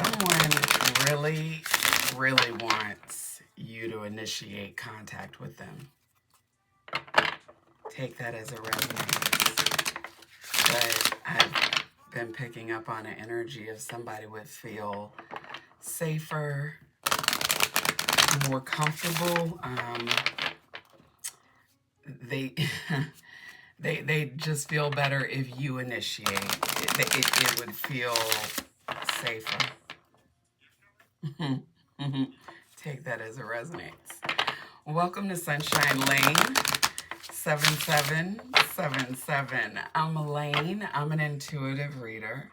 Someone really wants you to initiate contact with them. Take that as a resonance. But I've been picking up on an energy of somebody would feel safer, more comfortable. They they just feel better if you initiate. It would feel safer. Take that as a resonance. Welcome to Sunshine Lane 7777. I'm Laine. I'm an intuitive reader,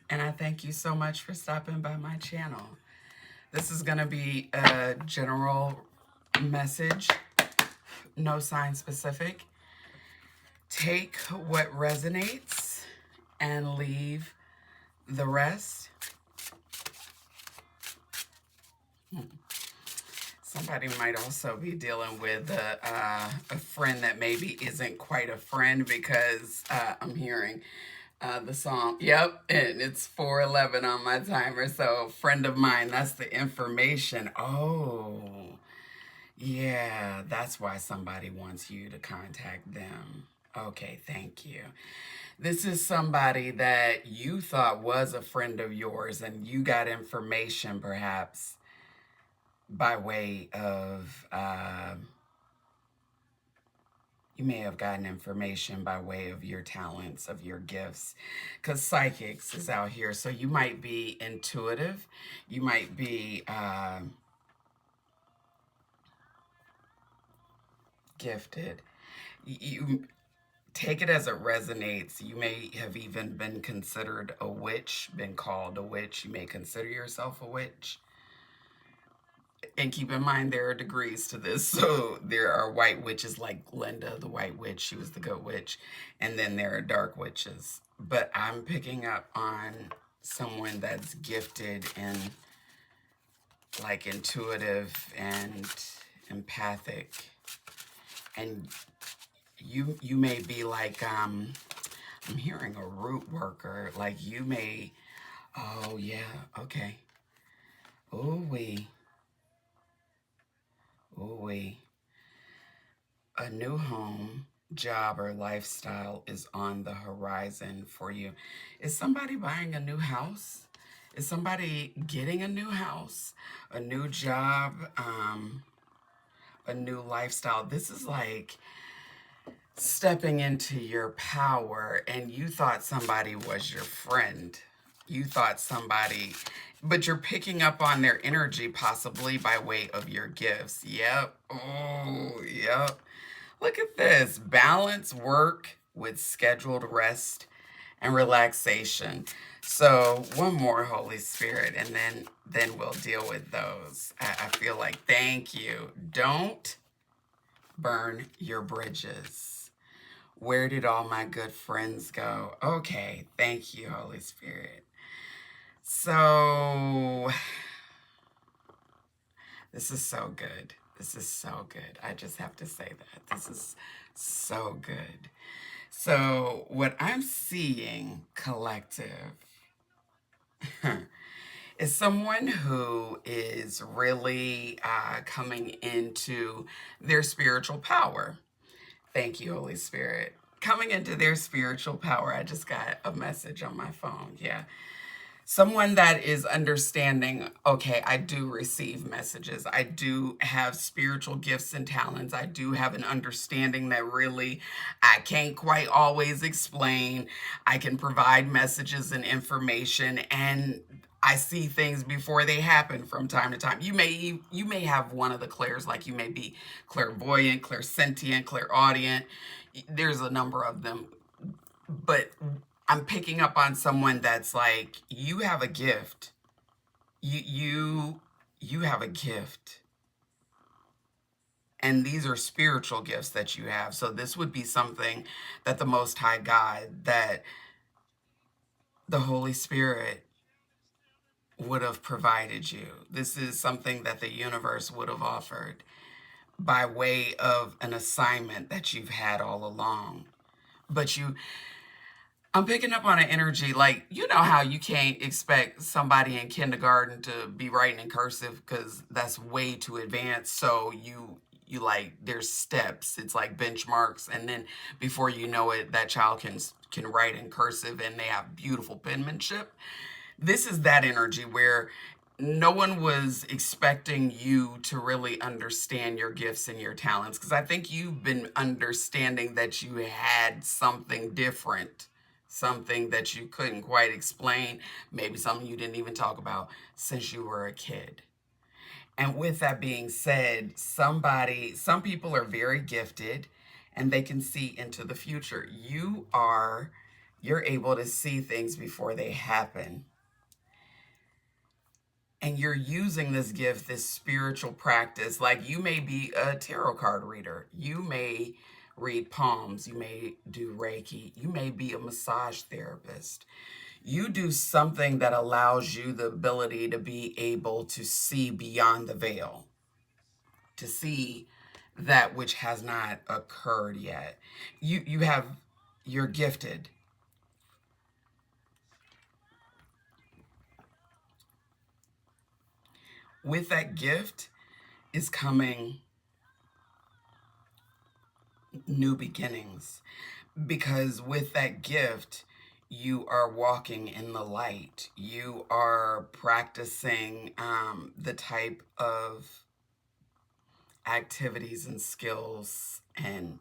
and I thank you so much for stopping by my channel. This is going to be a general message, no sign specific. Take what resonates and leave the rest. Somebody might also be dealing with a friend that maybe isn't quite a friend because I'm hearing the song. Yep, and it's 4:11 on my timer. So, friend of mine, that's the information. Oh, yeah, that's why somebody wants you to contact them. Okay, thank you. This is somebody that you thought was a friend of yours, and you got information perhaps by way of, you may have gotten information by way of your talents, of your gifts, because psychics is out here. So you might be intuitive, you might be gifted. You take it as it resonates. You may have even been considered a witch, been called a witch. You may consider yourself a witch. And keep in mind, there are degrees to this. So there are white witches like Linda, the white witch. She was the good witch. And then there are dark witches. But I'm picking up on someone that's gifted and like intuitive and empathic. And you may be like, I'm hearing a root worker. Like you may, oh yeah, okay. Ooh wee. A new home, job, or lifestyle is on the horizon for you. Is somebody buying a new house? Is somebody getting a new house, a new job, a new lifestyle? This is like stepping into your power, and you thought somebody was your friend. You thought somebody, but you're picking up on their energy possibly by way of your gifts. Yep. Oh, yep. Look at this. Balance work with scheduled rest and relaxation. So one more, Holy Spirit, and then we'll deal with those. I feel like, thank you. Don't burn your bridges. Where did all my good friends go? Okay, thank you, Holy Spirit. So, this is so good. This is so good. I just have to say that. This is so good. So, what I'm seeing, collective, is someone who is really coming into their spiritual power. Thank you, Holy Spirit. Coming into their spiritual power. I just got a message on my phone. Yeah. Someone that is understanding, okay, I do receive messages. I do have spiritual gifts and talents. I do have an understanding that really I can't quite always explain. I can provide messages and information, and I see things before they happen from time to time. You may have one of the clairs, like you may be clairvoyant, clairsentient, clairaudient. There's a number of them, but I'm picking up on someone that's like, you have a gift. You have a gift. And these are spiritual gifts that you have. So this would be something that the Most High God, that the Holy Spirit would have provided you. This is something that the universe would have offered by way of an assignment that you've had all along. But I'm picking up on an energy like, you know how you can't expect somebody in kindergarten to be writing in cursive because that's way too advanced. So you like, there's steps. It's like benchmarks, and then before you know it, that child can write in cursive and they have beautiful penmanship. This is that energy where no one was expecting you to really understand your gifts and your talents, because I think you've been understanding that you had something different, something that you couldn't quite explain, maybe something you didn't even talk about since you were a kid. And with that being said, some people are very gifted and they can see into the future. You're able to see things before they happen, and you're using this gift, this spiritual practice. Like, you may be a tarot card reader, you may read palms, you may do Reiki, you may be a massage therapist. You do something that allows you the ability to be able to see beyond the veil, to see that which has not occurred yet. You're gifted. With that gift is coming new beginnings, because with that gift you are walking in the light. You are practicing the type of activities and skills and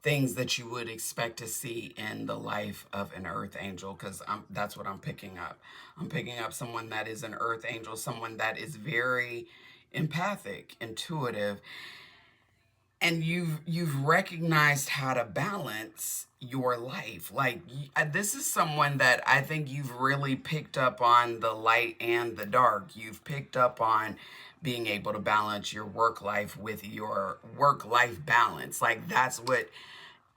things that you would expect to see in the life of an earth angel, because that's what I'm picking up. I'm picking up someone that is an earth angel, someone that is very empathic, intuitive, and you've recognized how to balance your life. Like, this is someone that I think you've really picked up on the light and the dark. You've picked up on being able to balance your work life with your work life balance. Like, that's what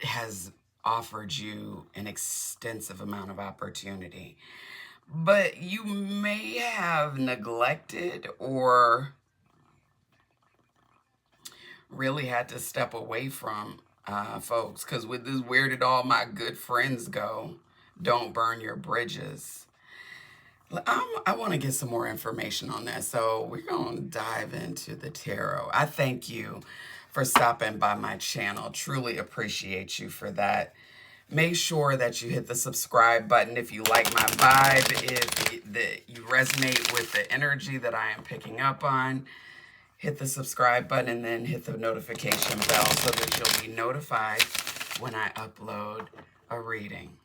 has offered you an extensive amount of opportunity, but you may have neglected or really had to step away from folks, because with this "where did all my good friends go, don't burn your bridges." I want to get some more information on that, so we're going to dive into the tarot. I thank you for stopping by my channel. Truly appreciate you for that. Make sure that you hit the subscribe button if you like my vibe, if you resonate with the energy that I am picking up on. Hit the subscribe button and then hit the notification bell so that you'll be notified when I upload a reading.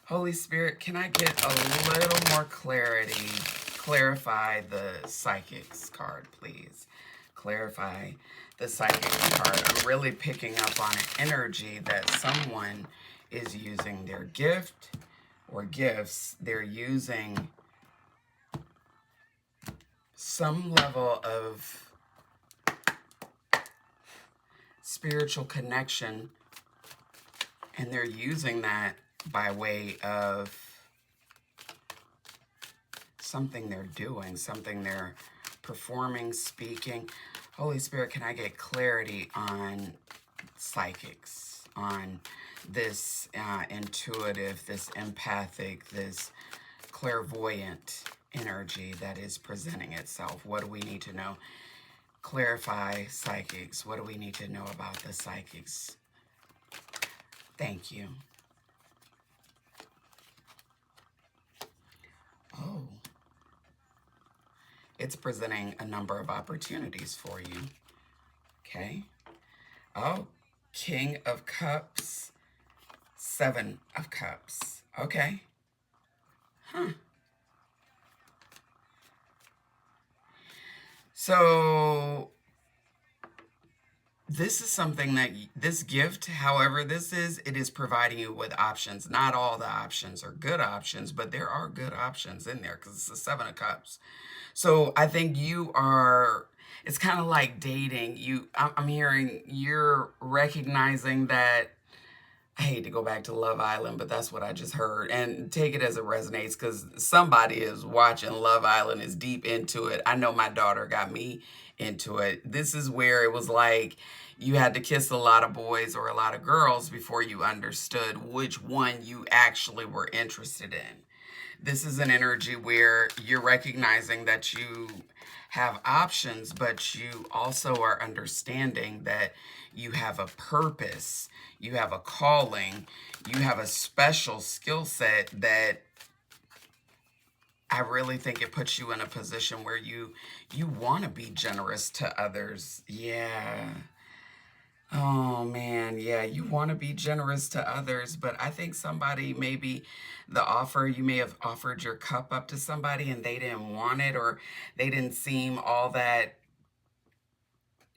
Holy Spirit, can I get a little more clarity? Clarify the psychics card, please. Clarify the psychic card. I'm really picking up on an energy that someone is using their gift or gifts. They're using some level of spiritual connection, and they're using that by way of something they're doing, something they're performing, speaking. Holy Spirit, can I get clarity on psychics, on this intuitive, this empathic, this clairvoyant energy that is presenting itself? What do we need to know? Clarify psychics. What do we need to know about the psychics? Thank you. Oh, it's presenting a number of opportunities for you. Okay. Oh, King of Cups, Seven of Cups. Okay. Huh. So this is something that this gift, however this is, it is providing you with options. Not all the options are good options, but there are good options in there because it's the Seven of Cups. So I think it's kind of like dating. I'm hearing you're recognizing that I hate to go back to Love Island, but that's what I just heard. And take it as it resonates, because somebody is watching Love Island, is deep into it. I know my daughter got me into it. This is where it was like you had to kiss a lot of boys or a lot of girls before you understood which one you actually were interested in. This is an energy where you're recognizing that you have options, but you also are understanding that you have a purpose, you have a calling, you have a special skill set that I really think it puts you in a position where you want to be generous to others. Yeah. Oh man, yeah, you want to be generous to others, but I think somebody, maybe the offer, you may have offered your cup up to somebody and they didn't want it, or they didn't seem all that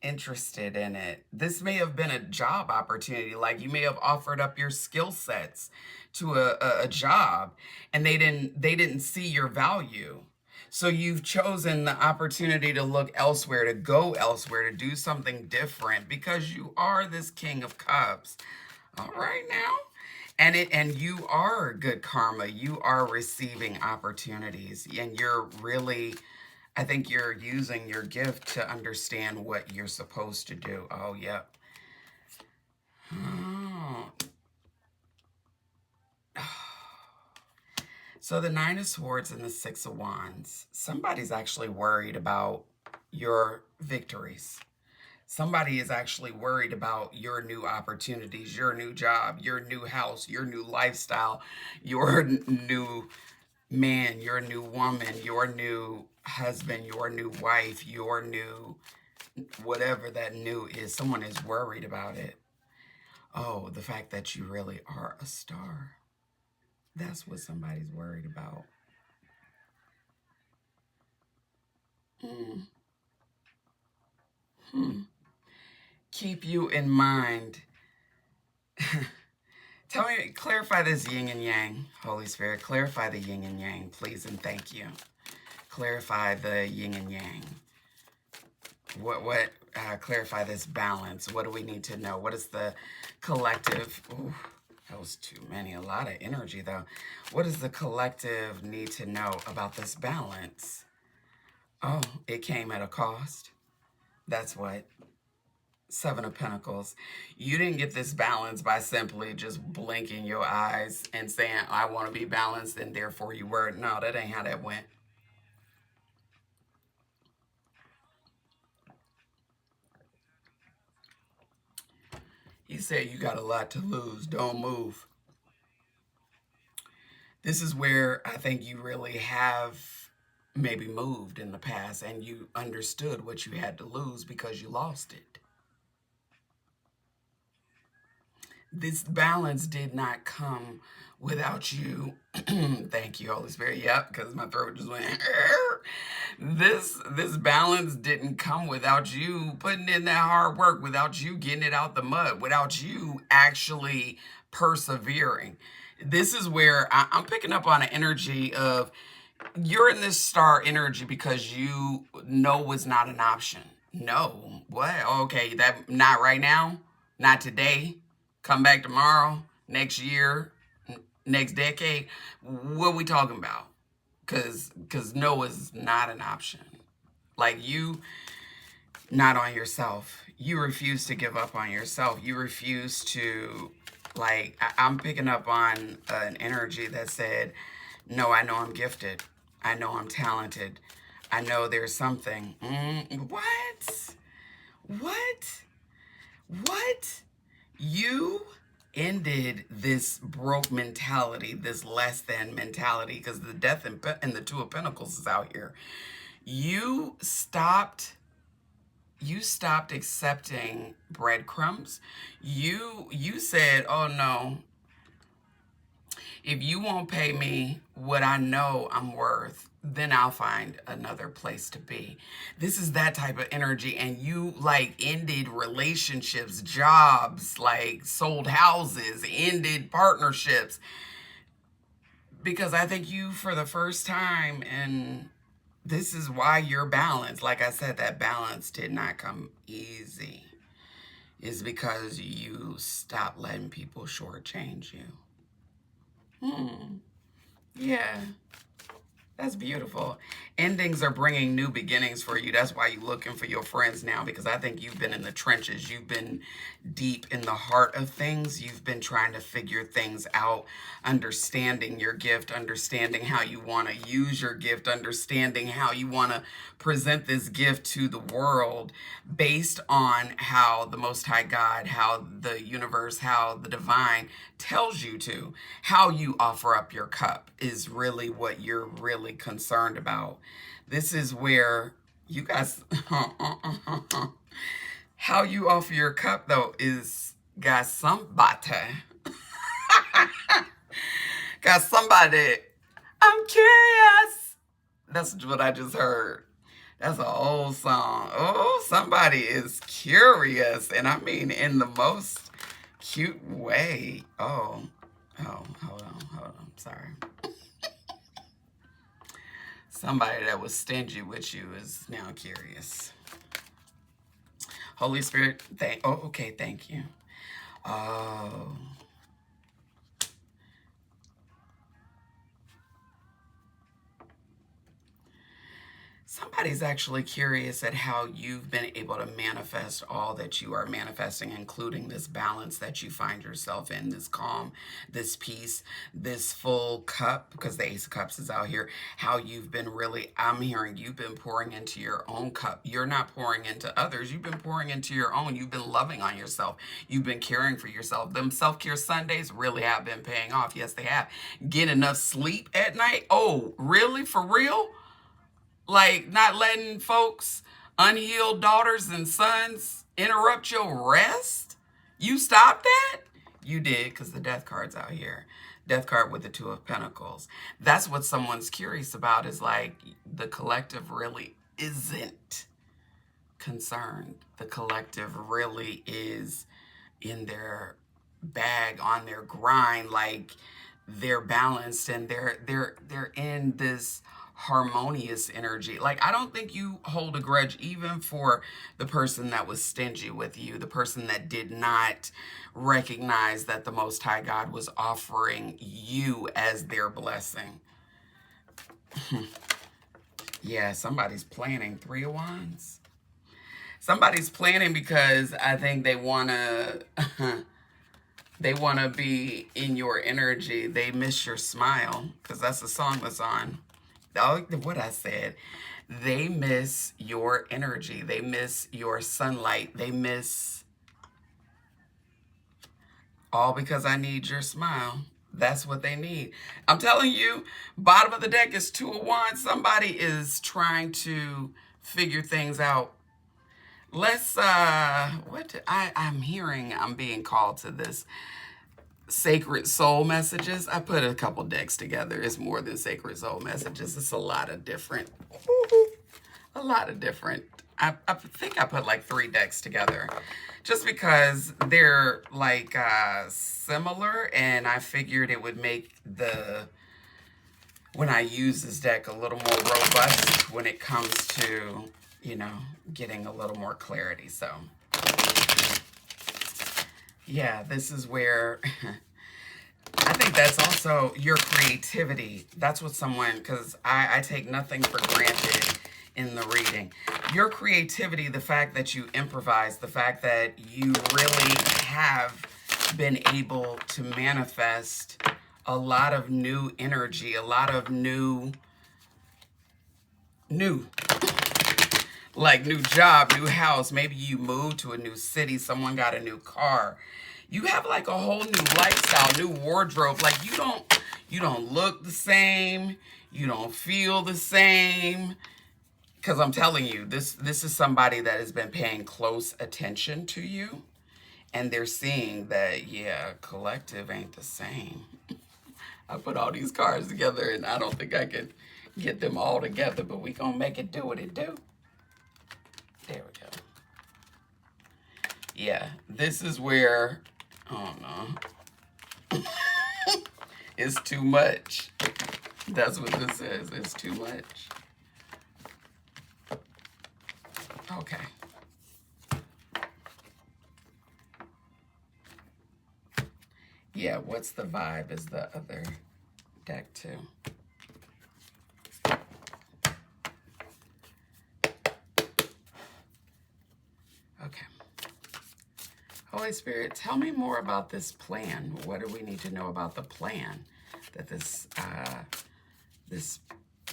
interested in it. This may have been a job opportunity. Like you may have offered up your skill sets to a job, and they didn't see your value. So you've chosen the opportunity to look elsewhere, to go elsewhere, to do something different, because you are this King of Cups. All right now. And you are good karma. You are receiving opportunities, and you're really, I think you're using your gift to understand what you're supposed to do. Oh, yep. Oh. So the Nine of Swords and the Six of Wands. Somebody's actually worried about your victories. Somebody is actually worried about your new opportunities, your new job, your new house, your new lifestyle, your new man, your new woman, your new husband, your new wife, your new whatever that new is. Someone is worried about it. Oh, the fact that you really are a star. That's what somebody's worried about. Mm. Hmm. Keep you in mind. Tell me, clarify this yin and yang, Holy Spirit. Clarify the yin and yang, please, and thank you. Clarify the yin and yang. Clarify this balance. What do we need to know? What is the collective? Ooh, that was too many. A lot of energy, though. What does the collective need to know about this balance? Oh, it came at a cost. That's what. Seven of Pentacles. You didn't get this balance by simply just blinking your eyes and saying, I want to be balanced, and therefore you were. No, that ain't how that went. He said, you got a lot to lose. Don't move. This is where I think you really have maybe moved in the past, and you understood what you had to lose because you lost it. This balance did not come without you. Thank you, Holy Spirit. Yep, because my throat just went. This balance didn't come without you putting in that hard work, without you getting it out the mud, without you actually persevering. This is where I'm picking up on an energy of, you're in this star energy because you know was not an option. No, what? Okay, that not right now, not today. Come back tomorrow, next year, next decade. What are we talking about? Because no is not an option. Like, you, not on yourself. You refuse to give up on yourself. You refuse to, like, I'm picking up on an energy that said, no, I know I'm gifted. I know I'm talented. I know there's something. What? What? What? You ended this broke mentality, this less than mentality, because the Death and the Two of Pentacles is out here. You stopped accepting breadcrumbs. You said, oh no, if you won't pay me what I know I'm worth, then I'll find another place to be. This is that type of energy. And you like ended relationships, jobs, like sold houses, ended partnerships. Because I think you, for the first time, and this is why you're balanced. Like I said, that balance did not come easy. is because you stop letting people shortchange you. Yeah. That's beautiful. Endings are bringing new beginnings for you. That's why you're looking for your friends now, because I think you've been in the trenches. You've been deep in the heart of things. You've been trying to figure things out, understanding your gift, understanding how you want to use your gift, understanding how you want to present this gift to the world based on how the Most High God, how the universe, how the divine tells you to. How you offer up your cup is really what you're really concerned about. This is where you guys, how you offer your cup though is got somebody, got somebody, I'm curious. That's what I just heard. That's an old song. Oh, somebody is curious. And I mean in the most cute way. Oh, hold on. Sorry. Somebody that was stingy with you is now curious. Holy Spirit, thank you. Oh. Somebody's actually curious at how you've been able to manifest all that you are manifesting, including this balance that you find yourself in, this calm, this peace, this full cup, because the Ace of Cups is out here. How you've been really, I'm hearing you've been pouring into your own cup. You're not pouring into others. You've been pouring into your own. You've been loving on yourself. You've been caring for yourself. Them self-care Sundays really have been paying off. Yes, they have. Get enough sleep at night. Oh, really? For real? Like not letting folks, unhealed daughters and sons interrupt your rest? You stopped that? You did, because the death card's out here. Death card with the Two of Pentacles. That's what someone's curious about, is like the collective really isn't concerned. The collective really is in their bag, on their grind, like they're balanced and they're in this harmonious energy. Like, I don't think you hold a grudge even for the person that was stingy with you, the person that did not recognize that the Most High God was offering you as their blessing. Yeah, somebody's planning. Three of Wands. Somebody's planning because I think they want to they want to be in your energy. They miss your smile, because that's the song that's on. Oh, what I said. They miss your energy. They miss your sunlight. They miss, all because I need your smile. That's what they need. I'm telling you, bottom of the deck is Two of Wands. Somebody is trying to figure things out. Let's, I'm hearing, I'm being called to this. Sacred soul messages. I put a couple decks together. It's more than sacred soul messages. It's a lot of different, I think I put like 3 decks together just because they're like similar, and I figured it would make when I use this deck a little more robust when it comes to, getting a little more clarity. So yeah, this is where I think that's also your creativity. That's what because I take nothing for granted in the reading. Your creativity, the fact that you improvise, the fact that you really have been able to manifest a lot of new energy, a lot of new, like new job, new house. Maybe you moved to a new city. Someone got a new car. You have like a whole new lifestyle, new wardrobe. Like you don't look the same. You don't feel the same. Because I'm telling you, this is somebody that has been paying close attention to you. And they're seeing that, yeah, collective ain't the same. I put all these cards together and I don't think I can get them all together, but we gonna make it do what it do. There we go. Yeah, this is where, oh no, it's too much. That's what this is. It's too much. Okay. Yeah, what's the vibe is the other deck too. Okay. Holy Spirit, tell me more about this plan. What do we need to know about the plan that this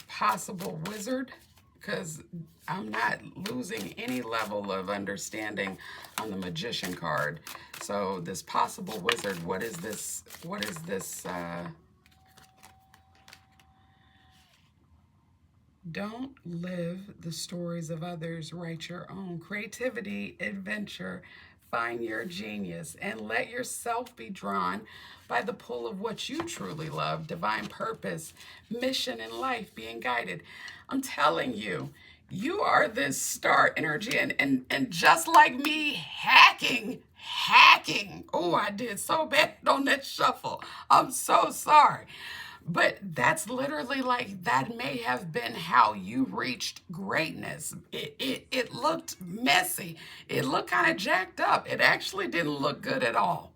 possible wizard? Because I'm not losing any level of understanding on the magician card. So this possible wizard, what is this? What is this? Don't live the stories of others, write your own. Creativity, adventure, find your genius, and let yourself be drawn by the pull of what you truly love, divine purpose, mission in life, being guided. I'm telling you, you are this star energy, and just like me hacking. Oh, I did so bad on that shuffle. I'm so sorry. But that's literally like, that may have been how you reached greatness. It looked messy. It looked kind of jacked up. It actually didn't look good at all.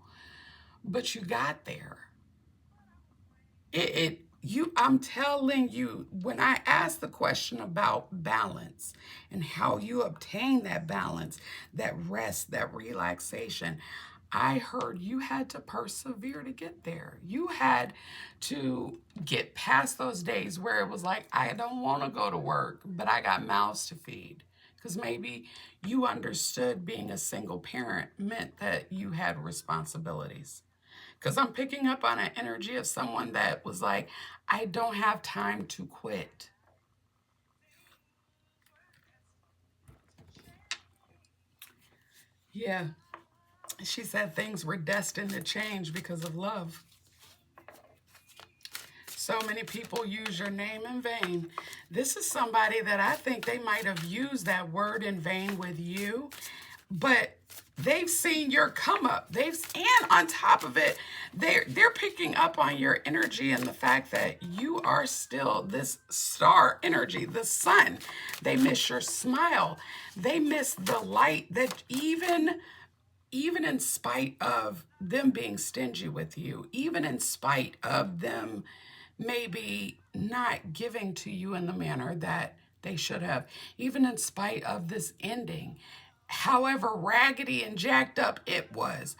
But you got there. I'm telling you, when I asked the question about balance and how you obtain that balance, that rest, that relaxation, I heard you had to persevere to get there. You had to get past those days where it was like, I don't want to go to work, but I got mouths to feed. Because maybe you understood being a single parent meant that you had responsibilities. Because I'm picking up on an energy of someone that was like, I don't have time to quit. Yeah. She said things were destined to change because of love. So many people use your name in vain. This is somebody that I think they might have used that word in vain with you, but they've seen your come up. And on top of it, they're picking up on your energy and the fact that you are still this star energy, the sun. They miss your smile. They miss the light that even in spite of them being stingy with you, even in spite of them maybe not giving to you in the manner that they should have, even in spite of this ending, however raggedy and jacked up it was,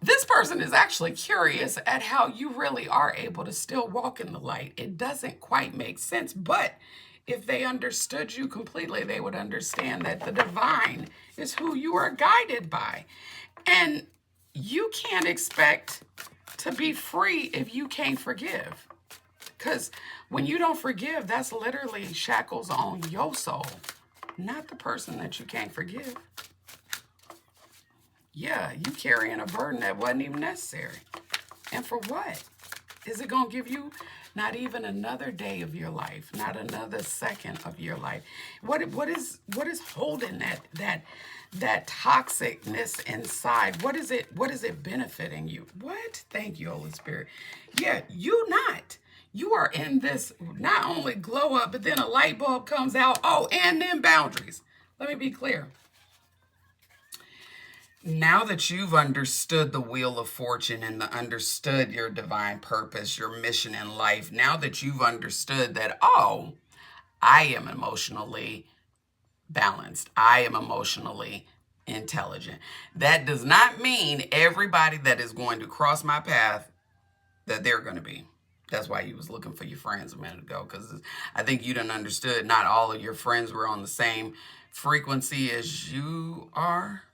this person is actually curious at how you really are able to still walk in the light. It doesn't quite make sense, but if they understood you completely, they would understand that the divine is who you are guided by. And you can't expect to be free if you can't forgive. Because when you don't forgive, that's literally shackles on your soul, not the person that you can't forgive. Yeah, you carrying a burden that wasn't even necessary. And for what? Is it going to give you not even another day of your life, not another second of your life? What is holding that toxicness inside? What is it benefiting you? What? Thank you, Holy Spirit. Yeah, you are in this not only glow up, but then a light bulb comes out. Oh, and then boundaries. Let me be clear. Now that you've understood the wheel of fortune and understood your divine purpose, your mission in life, now that you've understood that, oh, I am emotionally balanced, I am emotionally intelligent, that does not mean everybody that is going to cross my path that they're going to be. That's why you was looking for your friends a minute ago, because I think you done understood not all of your friends were on the same frequency as you are.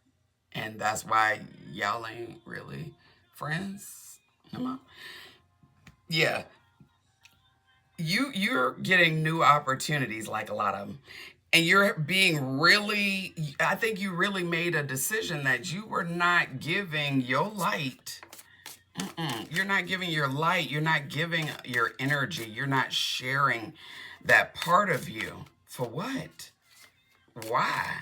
And that's why y'all ain't really friends. Yeah. You're getting new opportunities, like a lot of them. And you're being really, I think you really made a decision that you were not giving your light. You're not giving your light. You're not giving your energy. You're not sharing that part of you. For what? Why?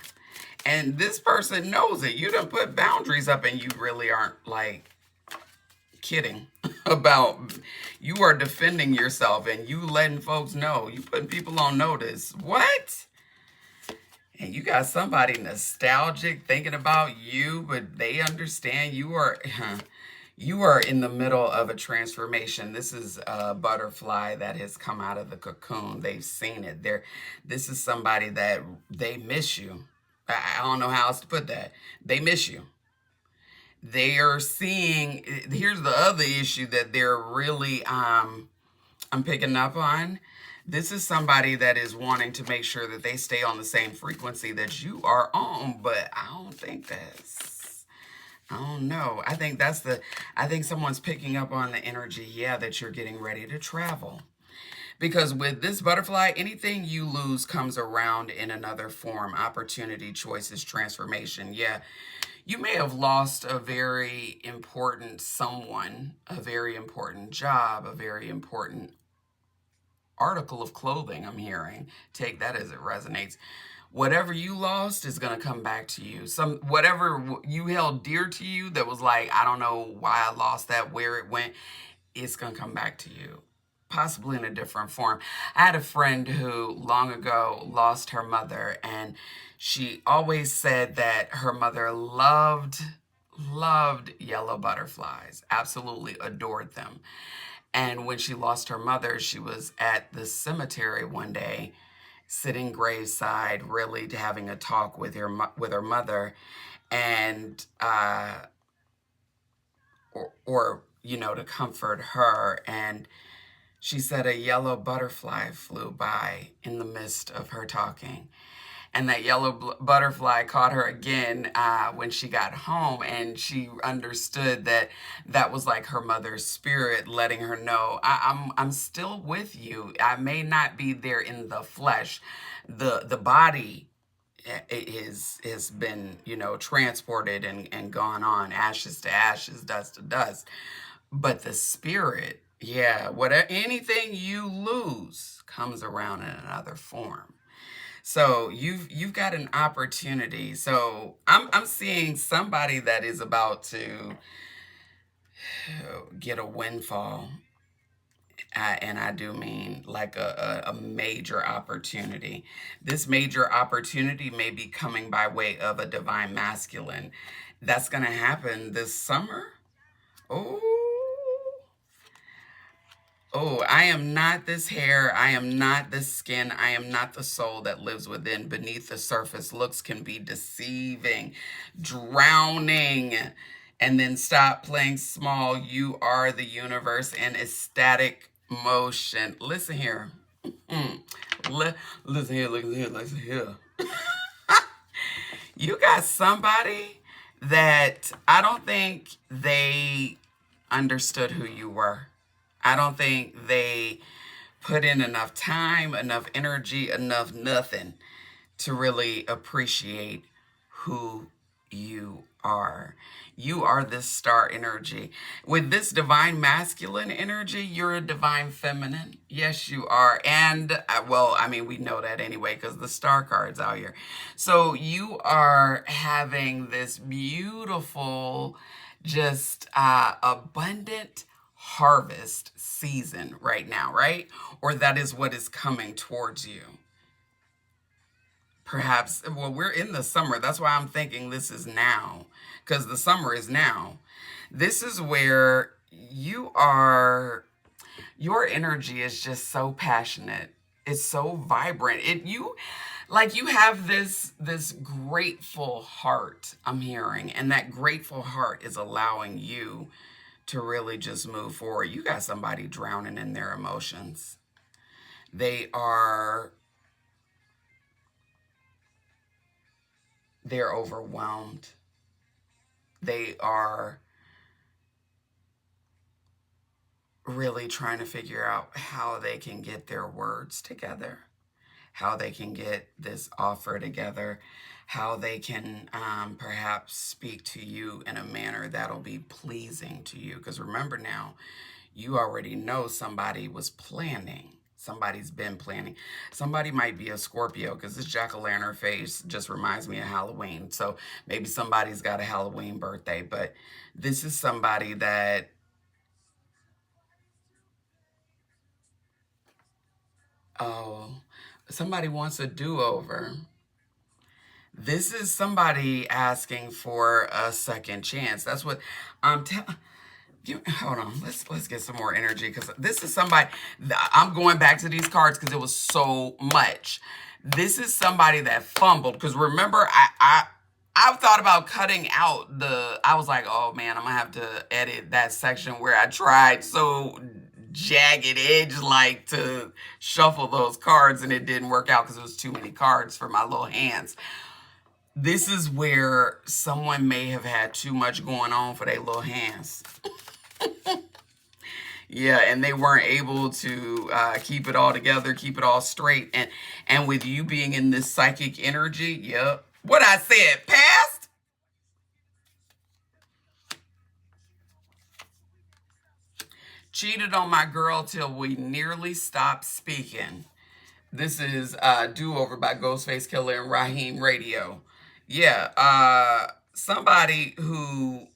And this person knows it. You done put boundaries up and you really aren't like kidding about, you are defending yourself and you letting folks know. You putting people on notice. What? And you got somebody nostalgic thinking about you, but they understand you are, You are in the middle of a transformation. This is a butterfly that has come out of the cocoon. They've seen it. This is somebody that they miss you. I don't know how else to put that. They miss you. They are seeing. Here's the other issue that they're really I'm picking up on. This is somebody that is wanting to make sure that they stay on the same frequency that you are on, but I don't think that's, I don't know. I think someone's picking up on the energy, yeah, that you're getting ready to travel. Because with this butterfly, anything you lose comes around in another form: opportunity, choices, transformation. Yeah, you may have lost a very important someone, a very important job, a very important article of clothing. I'm hearing. Take that as it resonates. Whatever you lost is going to come back to you. Whatever you held dear to you that was like, I don't know why I lost that, where it went, it's going to come back to you, possibly in a different form. I had a friend who long ago lost her mother, and she always said that her mother loved yellow butterflies, absolutely adored them. And when she lost her mother, she was at the cemetery one day, sitting graveside, really having a talk with her mother, and or to comfort her. And she said a yellow butterfly flew by in the midst of her talking. And that yellow butterfly caught her again when she got home, and she understood that that was like her mother's spirit letting her know, I'm still with you. I may not be there in the flesh. The body has been, transported and gone on, ashes to ashes, dust to dust. But the spirit, yeah, whatever, anything you lose comes around in another form. So you've got an opportunity. So I'm seeing somebody that is about to get a windfall. And I do mean like a major opportunity. This major opportunity may be coming by way of a divine masculine. That's going to happen this summer. Oh, oh, I am not this hair. I am not this skin. I am not the soul that lives within. Beneath the surface, looks can be deceiving, drowning. And then stop playing small. You are the universe in ecstatic motion. Listen here. Mm. Listen here, listen here, listen here. You got somebody that I don't think they understood who you were. I don't think they put in enough time, enough energy, enough nothing to really appreciate who you are. You are this star energy. With this divine masculine energy, you're a divine feminine. Yes, you are. And, well, I mean, we know that anyway because the star card's out here. So you are having this beautiful, just abundant harvest season right now, right? Or that is what is coming towards you. Perhaps, well, we're in the summer. That's why I'm thinking this is now, because the summer is now. This is where your energy is just so passionate. It's so vibrant. You have this grateful heart, I'm hearing, and that grateful heart is allowing you to really just move forward. You got somebody drowning in their emotions. They are they're overwhelmed. They are really trying to figure out how they can get their words together, how they can get this offer together, how they can perhaps speak to you in a manner that'll be pleasing to you. Because remember now, you already know somebody was planning. Somebody's been planning. Somebody might be a Scorpio because this jack-o'-lantern face just reminds me of Halloween. So maybe somebody's got a Halloween birthday, but this is somebody that, oh, somebody wants a do-over. This is somebody asking for a second chance. That's what I'm telling. Hold on. Let's get some more energy because this is somebody. I'm going back to these cards because it was so much. This is somebody that fumbled because remember I've thought about cutting out the. I was like, oh man, I'm gonna have to edit that section where I tried so jagged edge like to shuffle those cards and it didn't work out because it was too many cards for my little hands. This is where someone may have had too much going on for their little hands. Yeah, and they weren't able to keep it all together, keep it all straight. And with you being in this psychic energy, yep. What I said, past? Cheated on my girl till we nearly stopped speaking. This is Do Over by Ghostface Killer and Raheem Radio. Yeah, somebody who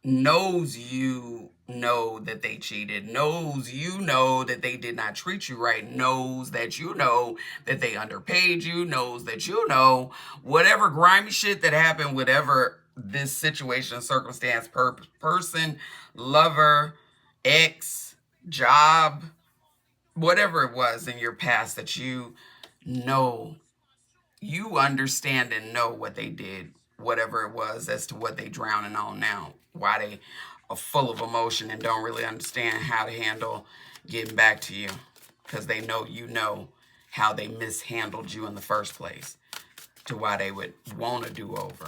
knows you know that they cheated, knows you know that they did not treat you right, knows that you know that they underpaid you, knows that you know whatever grimy shit that happened, whatever this situation, circumstance, person, lover, ex, job, whatever it was in your past that know you understand and know what they did, whatever it was, as to what they drowning on now, why they are full of emotion and don't really understand how to handle getting back to you, because they know you know how they mishandled you in the first place, to why they would want to do over.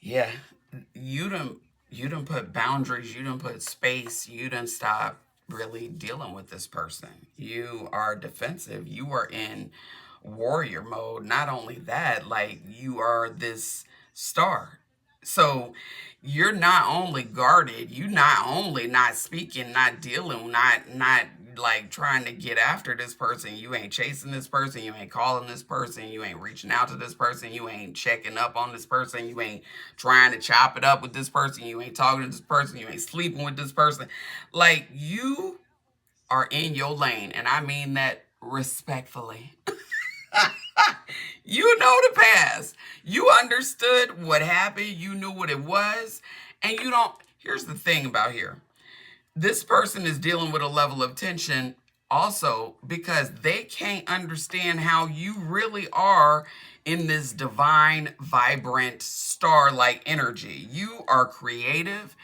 Yeah, you done put boundaries, you done put space, you done stop really dealing with this person. You are defensive. You are in warrior mode. Not only that, like you are this star. So you're not only guarded, you not only not speaking, not dealing, not like trying to get after this person. You ain't chasing this person, you ain't calling this person, you ain't reaching out to this person, you ain't checking up on this person, you ain't trying to chop it up with this person, you ain't talking to this person, you ain't sleeping with this person. Like you are in your lane, and I mean that respectfully. You know the past. You understood what happened. You knew what it was. And you don't. Here's the thing about here. This person is dealing with a level of tension also because they can't understand how you really are in this divine, vibrant, star-like energy. You are creative.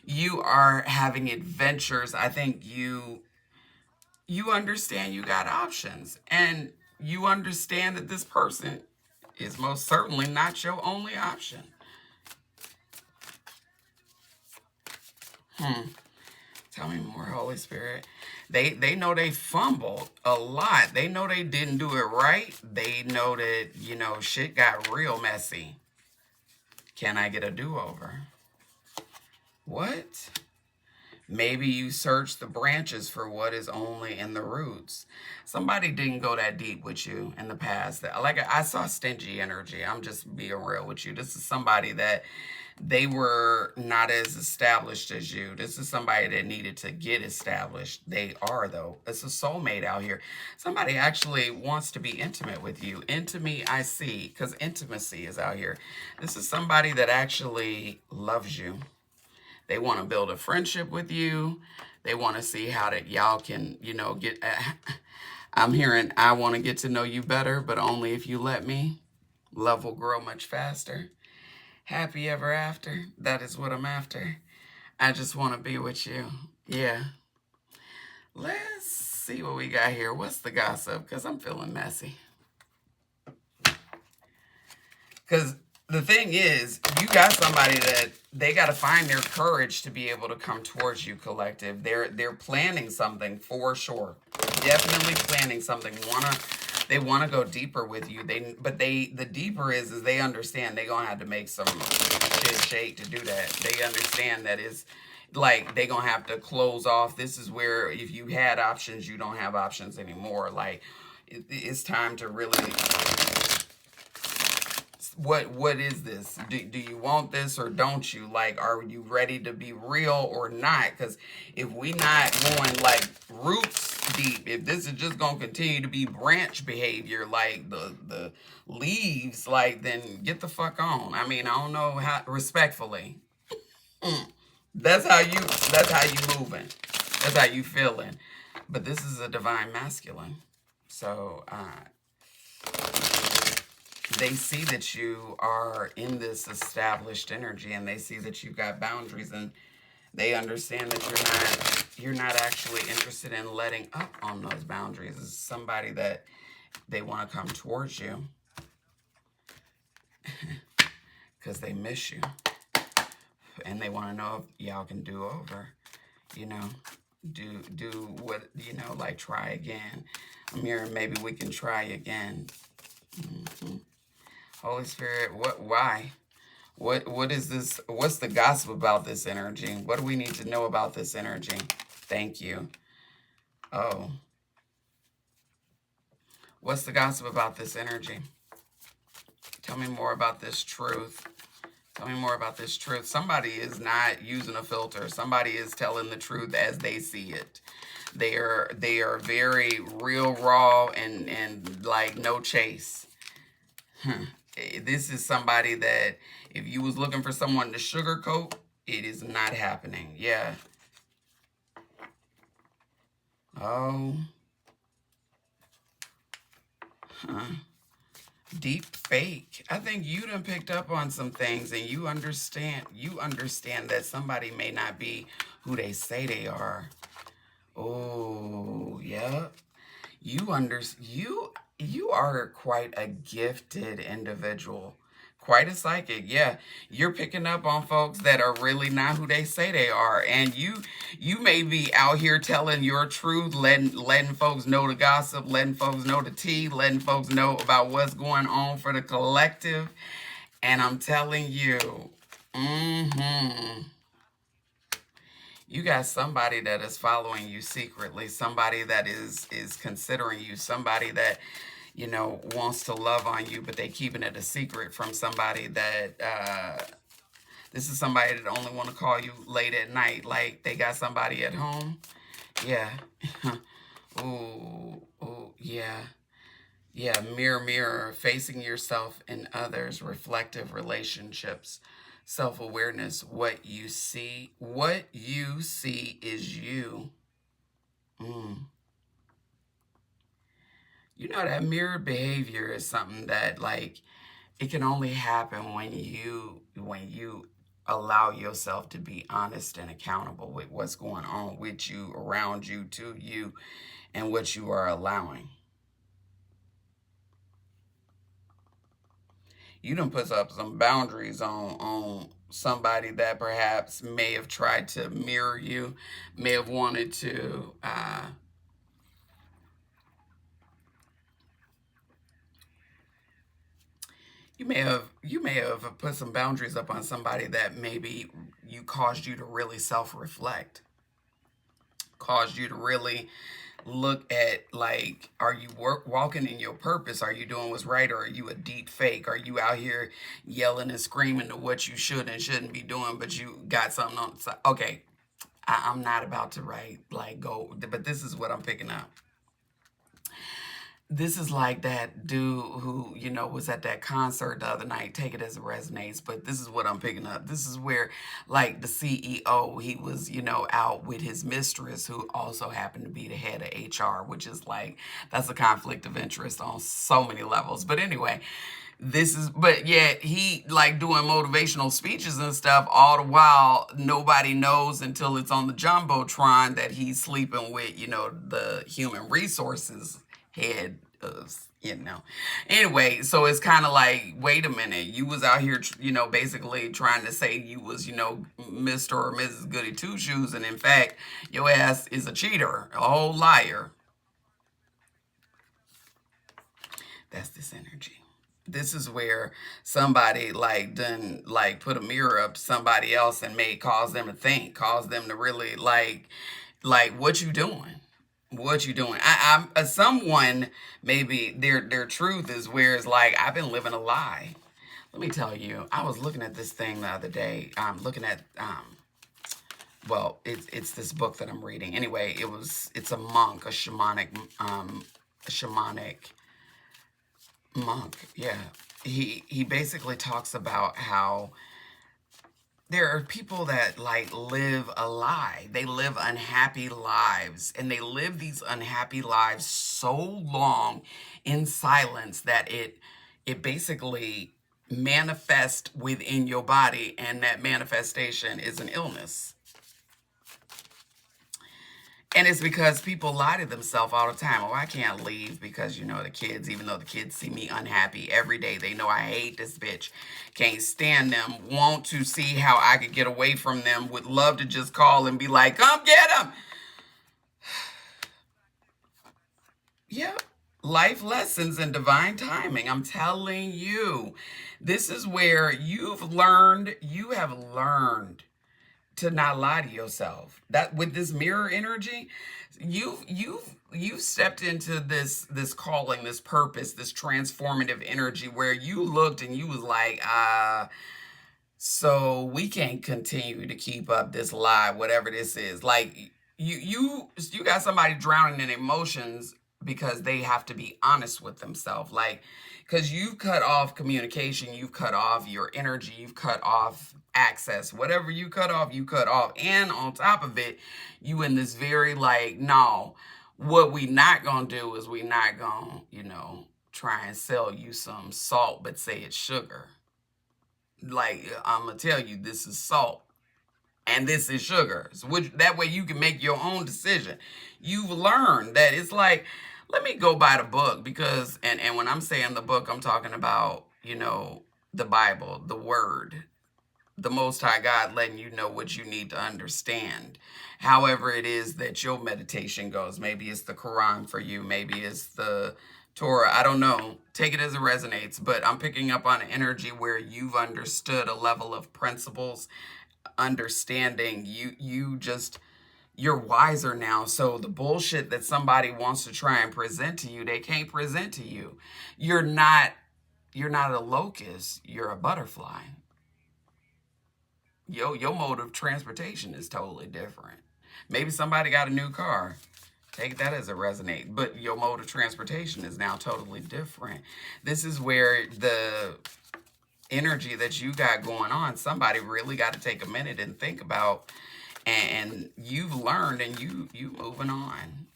You are having adventures. I think you understand you got options, and you understand that this person is most certainly not your only option. Tell me more, Holy Spirit. They know they fumbled a lot. They know they didn't do it right. They know that, shit got real messy. Can I get a do-over? What? Maybe you search the branches for what is only in the roots. Somebody didn't go that deep with you in the past. Like I saw stingy energy. I'm just being real with you. This is somebody that they were not as established as you. This is somebody that needed to get established. They are, though. It's a soulmate out here. Somebody actually wants to be intimate with you. Into me, I see, because intimacy is out here. This is somebody that actually loves you. They want to build a friendship with you. They want to see how that y'all can, get. I'm hearing, I want to get to know you better, but only if you let me. Love will grow much faster. Happy ever after. That is what I'm after. I just want to be with you. Yeah. Let's see what we got here. What's the gossip? Because I'm feeling messy. Because the thing is, you got somebody that they got to find their courage to be able to come towards you, collective. They're planning something for sure. Definitely planning something. They want to go deeper with you. The deeper is they understand they gonna have to make some shit shake to do that. They understand that it's like they gonna have to close off. This is where if you had options, you don't have options anymore. Like it's time to really. It's what is this? Do you want this or don't you? Like, are you ready to be real or not? Because if we not going like roots deep, if this is just gonna continue to be branch behavior, like the leaves, like, then get the fuck on. I mean, I don't know how, respectfully. Mm. That's how you moving. That's how you feeling. But this is a divine masculine. So they see that you are in this established energy, and they see that you've got boundaries, and they understand that you're not actually interested in letting up on those boundaries. It's somebody that they want to come towards you because they miss you, and they want to know if y'all can do over, you know, do what, like, try again. Amir, maybe we can try again. Hmm. Holy Spirit, why? What is this? What's the gossip about this energy? What do we need to know about this energy? Thank you. Oh, what's the gossip about this energy? Tell me more about this truth. Tell me more about this truth. Somebody is not using a filter. Somebody is telling the truth as they see it. They are very real, raw, and like no chase. This is somebody that if you was looking for someone to sugarcoat, it is not happening. Yeah. Oh. Huh. Deep fake. I think you done picked up on some things, and you understand that somebody may not be who they say they are. Oh, yeah. You are quite a gifted individual. Quite a psychic. Yeah. You're picking up on folks that are really not who they say they are. And you may be out here telling your truth, letting folks know the gossip, letting folks know the tea, letting folks know about what's going on for the collective. And I'm telling you, mm-hmm. You got somebody that is following you secretly, somebody that is considering you, somebody that wants to love on you, but they keeping it a secret from somebody that this is somebody that only want to call you late at night, like they got somebody at home. Yeah. Ooh, ooh, yeah. Yeah, mirror, mirror, facing yourself and others, reflective relationships, self-awareness, what you see is you. Mm. That mirrored behavior is something that, like, it can only happen when you allow yourself to be honest and accountable with what's going on with you, around you, to you, and what you are allowing. You done put up some boundaries on somebody that perhaps may have tried to mirror you, may have wanted to you may have put some boundaries up on somebody that maybe you caused you to really self-reflect, caused you to really look at, like, are you walking in your purpose? Are you doing what's right, or are you a deep fake? Are you out here yelling and screaming to what you should and shouldn't be doing, but you got something on the side? Okay, I'm not about to write, like, go, but this is what I'm picking up. This is like that dude who, was at that concert the other night. Take it as it resonates, but this is what I'm picking up. This is where, like, the CEO, he was, out with his mistress, who also happened to be the head of HR, which is like, that's a conflict of interest on so many levels. But anyway, but yet he, like, doing motivational speeches and stuff, all the while nobody knows until it's on the jumbotron that he's sleeping with, the human resources head of, anyway. So it's kind of like, wait a minute, you was out here basically trying to say you was Mr. or Mrs. Goody Two Shoes, and in fact your ass is a cheater, a whole liar. That's this energy. This is where somebody, like, done, like, put a mirror up to somebody else and cause them to think, cause them to really, like, what you doing? What you doing? I'm someone, maybe their truth is where it's like, I've been living a lie. Let me tell you, I was looking at this thing the other day. Looking at well, it's this book that I'm reading. Anyway, it's a monk, a shamanic monk. Yeah, he basically talks about how there are people that like live a lie. They live unhappy lives, and they live these unhappy lives so long in silence that it basically manifests within your body, and that manifestation is an illness. And it's because people lie to themselves all the time. Oh, I can't leave because, the kids, even though the kids see me unhappy every day, they know I hate this bitch. Can't stand them. Want to see how I could get away from them. Would love to just call and be like, come get them. Yeah. Life lessons and divine timing. I'm telling you, this is where you have learned to not lie to yourself. That with this mirror energy, you've stepped into this calling, this purpose, this transformative energy where you looked and you was like, so we can't continue to keep up this lie, whatever this is. Like you got somebody drowning in emotions because they have to be honest with themselves. Like, because you've cut off communication, you've cut off your energy, you've cut off access. Whatever you cut off, you cut off. And on top of it, you in this very like, no, what we not gonna do is we not gonna, try and sell you some salt, but say it's sugar. Like, I'm gonna tell you, this is salt and this is sugar. So which that way you can make your own decision. You've learned that it's like, let me go by the book, because and when I'm saying the book, I'm talking about, the Bible, the word, the Most High God letting you know what you need to understand. However it is that your meditation goes. Maybe it's the Quran for you, maybe it's the Torah. I don't know. Take it as it resonates. But I'm picking up on an energy where you've understood a level of principles, understanding. You're wiser now. So the bullshit that somebody wants to try and present to you, they can't present to you. You're not a locust, you're a butterfly. Your mode of transportation is totally different. Maybe somebody got a new car. Take that as a resonate. But your mode of transportation is now totally different. This is where the energy that you got going on, somebody really got to take a minute and think about. And you've learned and you moving on.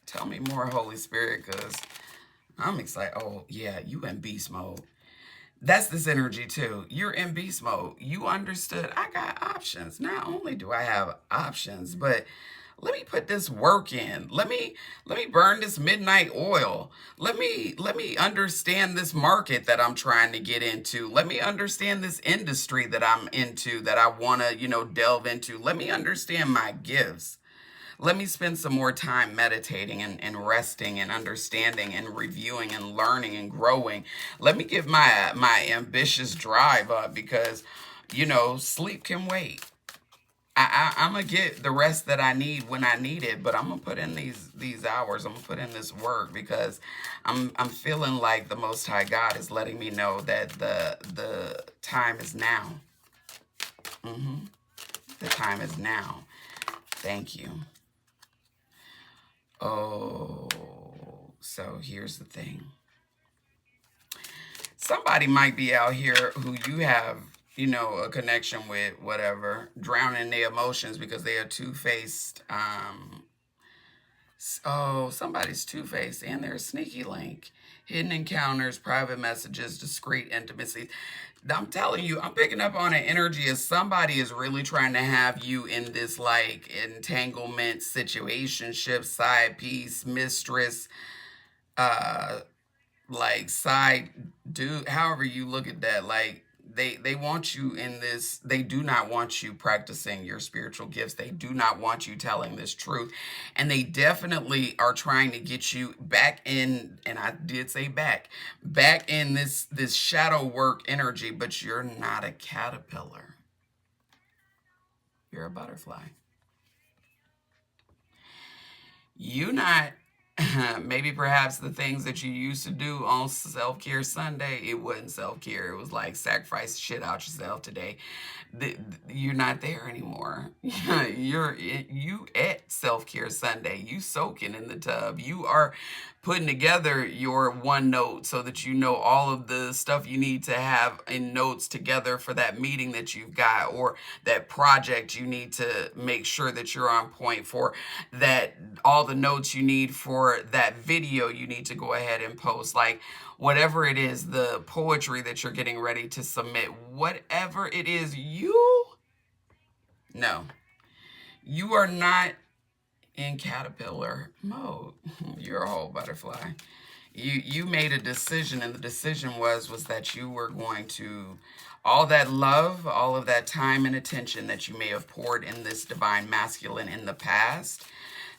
Tell me more, Holy Spirit, because I'm excited. Oh, yeah, you in beast mode. That's this energy too. You're in beast mode. You understood. I got options. Not only do I have options, but let me put this work in. Let me burn this midnight oil. Let me understand this market that I'm trying to get into. Let me understand this industry that I'm into, that I want to, delve into. Let me understand my gifts. Let me spend some more time meditating and resting and understanding and reviewing and learning and growing. Let me give my ambitious drive up, because sleep can wait. I'm gonna get the rest that I need when I need it, but I'm gonna put in these hours. I'm gonna put in this work, because I'm feeling like the Most High God is letting me know that the time is now. hmm The time is now. Thank you. Oh, so here's the thing. Somebody might be out here who you have, a connection with, whatever, drowning their emotions because they are two-faced. Oh, somebody's two-faced and they're a sneaky link. Hidden encounters, private messages, discreet intimacies. I'm telling you, I'm picking up on an energy as somebody is really trying to have you in this like entanglement, situationship, side piece, mistress, uh, like side dude, however you look at that. Like they want you in this. They do not want you practicing your spiritual gifts. They do not want you telling this truth, and they definitely are trying to get you back in. And I did say back in this shadow work energy. But you're not a caterpillar, you're a butterfly. You not Maybe perhaps the things that you used to do on self-care Sunday, it wasn't self-care. It was like sacrifice shit out yourself today. You're not there anymore. You at self-care Sunday. You soaking in the tub. You are putting together your OneNote so that you know all of the stuff you need to have in notes together for that meeting that you've got, or that project you need to make sure that you're on point for, that all the notes you need for that video you need to go ahead and post. Like, whatever it is, the poetry that you're getting ready to submit, whatever it is, no, you are not in caterpillar mode. You're a whole butterfly. You made a decision, and the decision was that you were going to, all that love, all of that time and attention that you may have poured in this divine masculine in the past,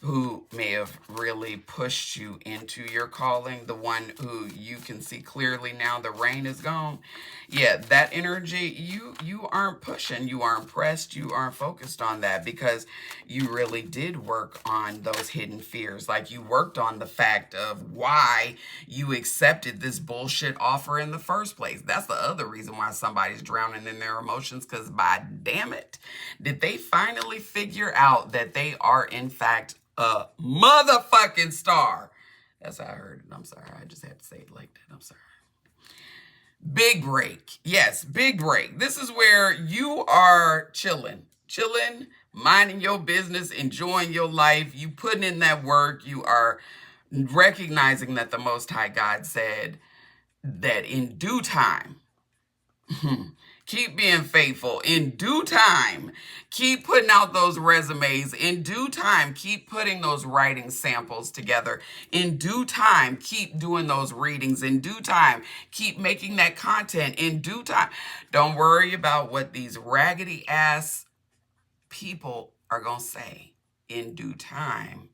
who may have really pushed you into your calling, the one who you can see clearly now the rain is gone. Yeah, that energy, you aren't pushing, you aren't pressed, you aren't focused on that, because you really did work on those hidden fears. Like, you worked on the fact of why you accepted this bullshit offer in the first place. That's the other reason why somebody's drowning in their emotions, because by damn it, did they finally figure out that they are in fact a motherfucking star. That's how I heard it. I'm sorry. I just had to say it like that. I'm sorry. Big break. Yes, big break. This is where you are chilling, minding your business, enjoying your life. You putting in that work. You are recognizing that the Most High God said that in due time, keep being faithful. In due time, keep putting out those resumes. In due time, keep putting those writing samples together. In due time, keep doing those readings. In due time, keep making that content. In due time, don't worry about what these raggedy ass people are going to say. In due time.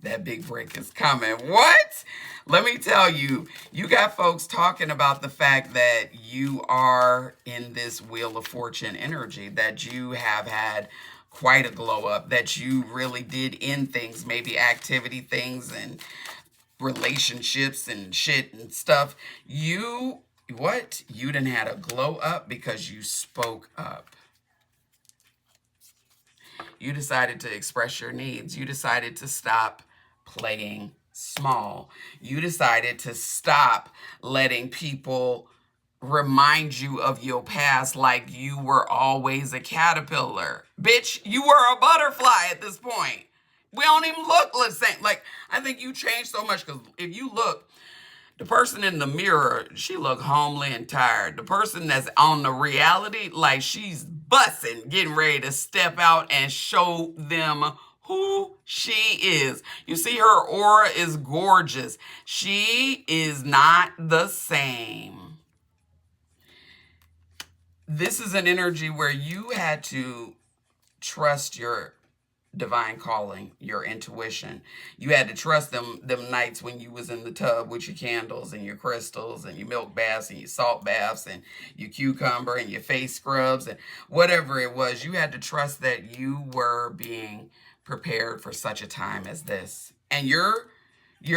That big break is coming. What? Let me tell you, you got folks talking about the fact that you are in this Wheel of Fortune energy, that you have had quite a glow up, that you really did end things, maybe activity things and relationships and shit and stuff. You done had a glow up because you spoke up. You decided to express your needs. You decided to stop playing small. You decided to stop letting people remind you of your past like you were always a caterpillar. Bitch, you were a butterfly at this point. We don't even look the same. Like, I think you changed so much, because if you look, the person in the mirror, she look homely and tired. The person that's on the reality, like she's bussing, getting ready to step out and show them who she is. You see, her aura is gorgeous. She is not the same. This is an energy where you had to trust your divine calling, your intuition. You had to trust them nights when you was in the tub with your candles and your crystals and your milk baths and your salt baths and your cucumber and your face scrubs and whatever it was. You had to trust that you were being prepared for such a time as this. And your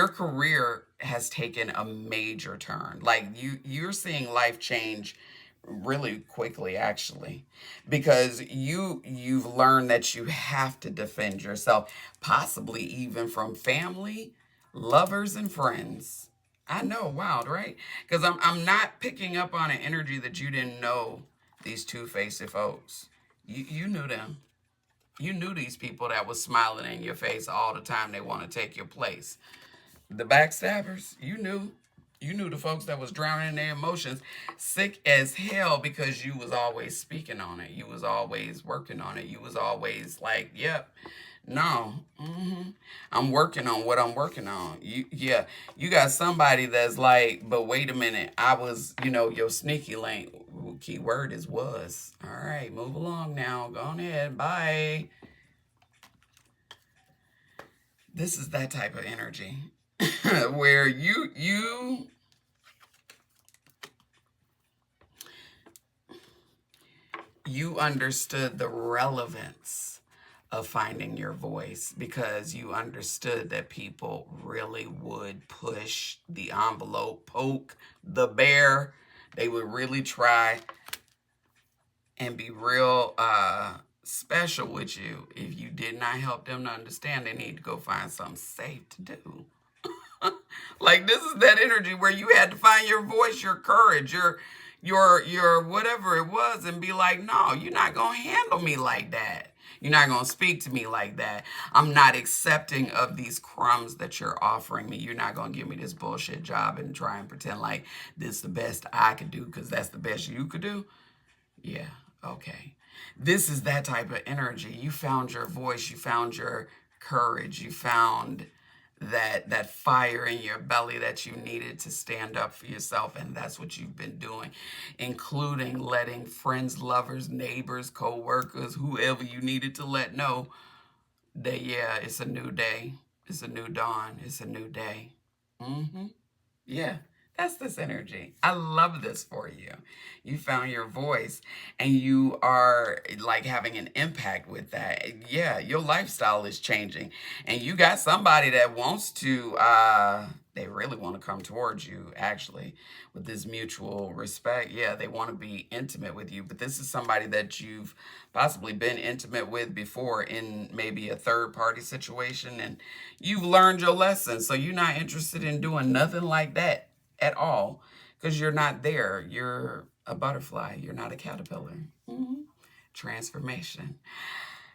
career has taken a major turn. Like, you're seeing life change really quickly, actually, because you've learned that you have to defend yourself, possibly even from family, lovers, and friends. I know, wild, right? Because I'm not picking up on an energy that you didn't know. These two-faced folks, you knew them. You knew these people that was smiling in your face all the time. They want to take your place. The backstabbers, you knew. You knew the folks that was drowning in their emotions, sick as hell, because you was always speaking on it. You was always working on it. You was always like, yep, no, I'm working on what I'm working on. You got somebody that's like, but wait a minute, I was, your sneaky link. Key word is was. All right, move along now. Go on ahead. Bye. This is that type of energy where you understood the relevance of finding your voice, because you understood that people really would push the envelope, poke the bear. They would really try and be real special with you if you did not help them to understand they need to go find something safe to do. Like, this is that energy where you had to find your voice, your courage, your whatever it was, and be like, no, you're not gonna handle me like that. You're not gonna speak to me like that. I'm not accepting of these crumbs that you're offering me. You're not gonna give me this bullshit job and try and pretend like this is the best I could do because that's the best you could do. Yeah, okay. This is that type of energy. You found your voice, you found your courage, you found that fire in your belly that you needed to stand up for yourself, and that's what you've been doing, including letting friends, lovers, neighbors, co-workers, whoever you needed to let know that, yeah, it's a new day, it's a new dawn, it's a new day. Mm-hmm. Yeah, that's this energy. I love this for you. You found your voice and you are like having an impact with that. Yeah, your lifestyle is changing. And you got somebody that wants to they really want to come towards you, actually, with this mutual respect. Yeah, they want to be intimate with you, but this is somebody that you've possibly been intimate with before in maybe a third party situation, and you've learned your lesson. So you're not interested in doing nothing like that at all because you're not there. You're a butterfly, you're not a caterpillar. Mhm. Transformation.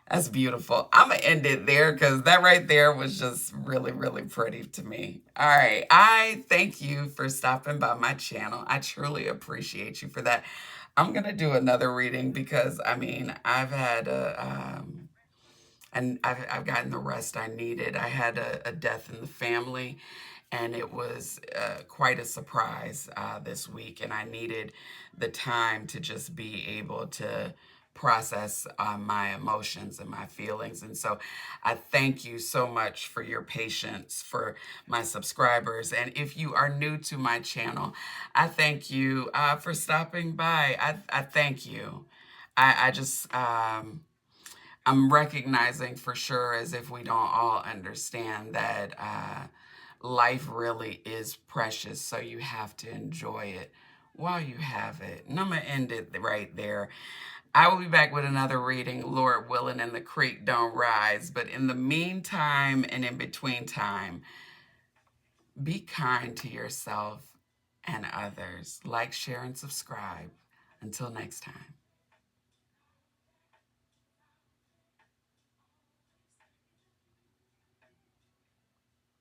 That's beautiful. I'm going to end it there because that right there was just really, really pretty to me. All right. I thank you for stopping by my channel. I truly appreciate you for that. I'm going to do another reading because, I mean, I've had and I've gotten the rest I needed. I had a death in the family, and it was quite a surprise this week, and I needed the time to just be able to process my emotions and my feelings. And so I thank you so much for your patience, for my subscribers. And if you are new to my channel, I thank you for stopping by. I thank you. I just I'm recognizing for sure, as if we don't all understand, that life really is precious. So you have to enjoy it while you have it. And I'm going to end it right there. I will be back with another reading, Lord willing, and the creek don't rise. But in the meantime and in between time, be kind to yourself and others. Like, share, and subscribe. Until next time.